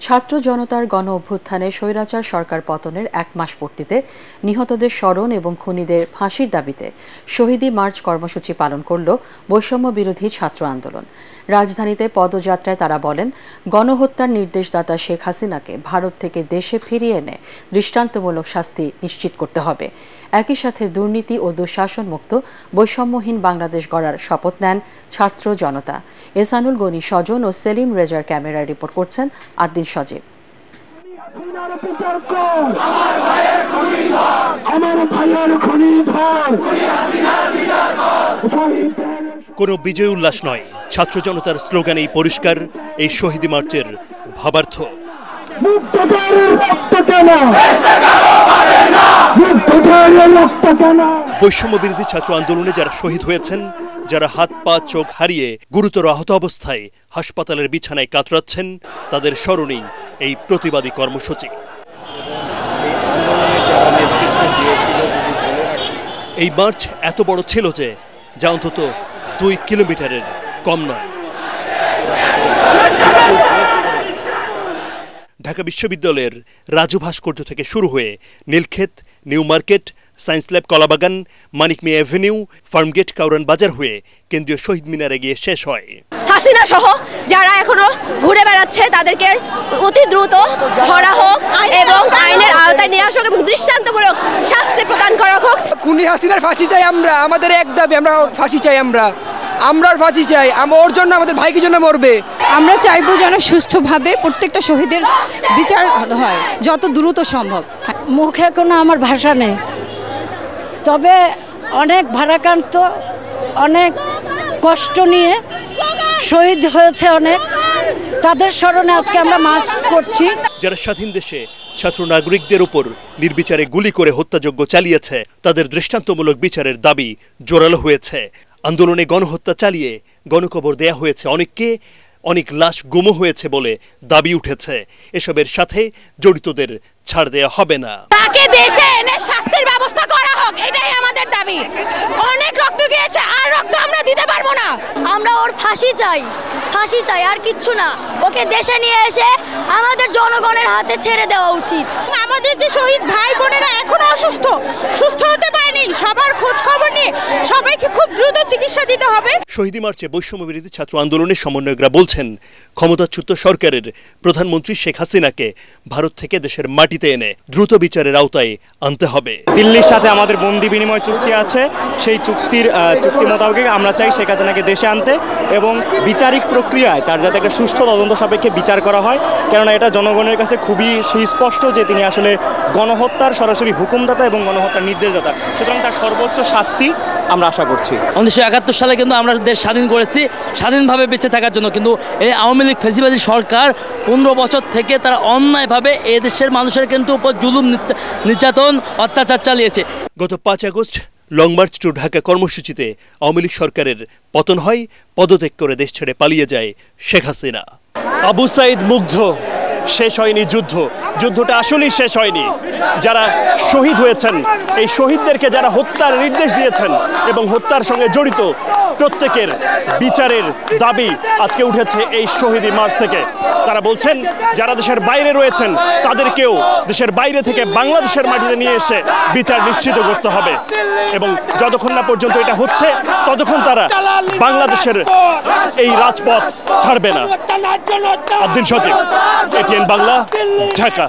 ছাত্র জনতার গণ অভ্যুত্থানে স্বৈরাচার সরকার পতনের ১ মাস পূর্তিতে নিহতদের স্মরণ এবং খুনিদের ফাঁসির দাবিতে শহীদি মার্চ কর্মসূচি পালন করল বৈষম্য বিরোধী ছাত্র আন্দোলন। রাজধানীতে পদযাত্রায় তারা বলেন, গণহত্যার নির্দেশদাতা শেখ হাসিনাকে ভারত থেকে দেশে ফিরিয়ে এনে দৃষ্টান্তমূলক শাস্তি নিশ্চিত করতে হবে। একই সাথে দুর্নীতি ও দুঃশাসন মুক্ত বৈষম্যহীন বাংলাদেশ গড়ার শপথ নেন ছাত্র জনতা। এহসানুল গনি স্বজন ও সেলিম রেজার ক্যামেরায় রিপোর্ট করছেন আদ্দিন সজীব। কোনো বিজয় উল্লাস নয়, ছাত্র জনতার স্লোগানেই পরিষ্কার এই শহীদ মার্চের ভাবার্থ। বৈষম্য বিরোধী ছাত্র আন্দোলনে যারা শহীদ হয়েছেন, যারা হাত পা চোখ হারিয়ে গুরুতর আহত অবস্থায় হাসপাতালের বিছানায় কাতরাচ্ছেন, তাদের স্মরণেই এই প্রতিবাদী কর্মসূচি। এই মার্চ এত বড় ছিল যে যা অন্তত 2 কিলোমিটারের কম নয়। ঢাকা বিশ্ববিদ্যালয়ের রাজু ভাস্কর্য থেকে শুরু হয়ে Nilkhet, New Market, Science Lab, Kalabagan, Manik Mia Avenue, Farmgate, Kawran Bazar হয়ে কেন্দ্রীয় শহীদ মিনারে গিয়ে শেষ হয়। হাসিনা সহ যারা এখনো ঘুরে বেড়াচ্ছে তাদেরকে অতি দ্রুত ধরা হোক এবং আইনের আওতায় নিয়ে আসা হোক এবং দৃষ্টান্তমূলক শাস্তি প্রদান করা হোক। খুনি হাসিনার ফাঁসি চাই আমরা, আমাদের এক দাবি, আমরা ফাঁসি চাই, আমরার ফাঁসি চাই, ওর জন্য আমাদের ভাইকে জন্য মরবে। আমরা চাইবো যেন সুষ্ঠুভাবে প্রত্যেকটা শহীদের বিচার হয় যত দ্রুত সম্ভব। মুখে কোনো আমার ভাষা নেই, তবে অনেক ভারাক্রান্ত, অনেক কষ্ট নিয়ে শহীদ হয়েছে অনেক, তাদের স্মরণে আজকে আমরা মার্চ করছি। যারা স্বাধীন দেশে ছাত্র নাগরিকদের উপর নির্বিচারে গুলি করে হত্যাযজ্ঞ চালিয়েছে, তাদের দৃষ্টান্তমূলক বিচারের দাবি জোরালো হয়েছে। আন্দোলনে গণহত্যা চালিয়ে গণকবর দেয়া হয়েছে অনেককে, অনেক লাশ গুম হয়েছে বলে দাবি উঠেছে। এসবের সাথে জড়িতদের ছাড় দেয়া হবে না। তাকে দেশে এনে শাস্তির ব্যবস্থা করা হোক, এটাই আমাদের দাবি। অনেক রক্ত গিয়েছে, আর রক্ত আমরা দিতে পারবো না। আমরা ওর ফাঁসি চাই, আর কিচ্ছু না। ওকে দেশে নিয়ে এসে আমাদের জনগণের হাতে ছেড়ে দেওয়া উচিত। আমাদের যে শহীদ ভাই বোনেরা এখনো অসুস্থ, সুস্থ হতে পারেনি, সবার খোঁজ খবর নিয়ে সবাইকে খুব দ্রুত চিকিৎসা দিতে হবে। শহীদ মার্চে বৈষম্য বিরোধী ছাত্র আন্দোলনের সমন্বয়করা বলছেন, ক্ষমতাচ্যুত সরকারের প্রধানমন্ত্রী শেখ হাসিনাকে ভারত থেকে দেশের মাটিতে এনে দ্রুত বিচারের আওতায় আনতে হবে। দিল্লির সাথে আমাদের বন্দি বিনিময় চুক্তি আছে, সেই চুক্তি মোতাবেক আমরা চাই শেখ হাসিনাকে দেশে আনতে এবং বিচারিক প্রক্রিয়ায় তার যাতে একটা সুষ্ঠু তদন্ত সাপেক্ষে বিচার করা হয়। কেননা এটা জনগণের কাছে খুবই সুস্পষ্ট যে তিনি আসলে গণহত্যার সরাসরি হুকুমদাতা এবং গণহত্যার নির্দেশদাতা, সুতরাং তার সর্বোচ্চ শাস্তি আমরা আশা করছি। 1971 সালে কিন্তু আমরা দেশ স্বাধীন করেছি স্বাধীনভাবে বেঁচে থাকার জন্য, কিন্তু এই আওয়ামী লীগ ফ্যাসিবাদী সরকার 15 বছর থেকে তারা অন্যায়ভাবে এই দেশের মানুষের কিন্তু উপর জুলুম, নির্যাতন, অত্যাচার চালিয়েছে। গত 5 August long march to Dhaka কর্মসূচিতে আওয়ামী লীগ সরকারের পতন হয়, পদত্যাগ করে দেশ ছেড়ে পালিয়ে যায় শেখ হাসিনা। আবু সাইদ মুগ্ধ, শেষ হয়নি যুদ্ধ, যুদ্ধটা আসলেই শেষ হয়নি। যারা শহীদ হয়েছেন, এই শহীদদেরকে যারা হত্যার নির্দেশ দিয়েছেন এবং হত্যার সঙ্গে জড়িত প্রত্যেকের বিচারের দাবি আজকে উঠেছে এই শহীদি মার্চ থেকে। তারা বলছেন, যারা দেশের বাইরে রয়েছেন তাদেরকেও দেশের বাইরে থেকে বাংলাদেশের মাটিতে নিয়ে এসে বিচার নিশ্চিত করতে হবে এবং যতক্ষণ না পর্যন্ত এটা হচ্ছে ততক্ষণ তারা বাংলাদেশের এই রাজপথ ছাড়বে না। আদ্দিন সজীব, ATN বাংলা, ঢাকা।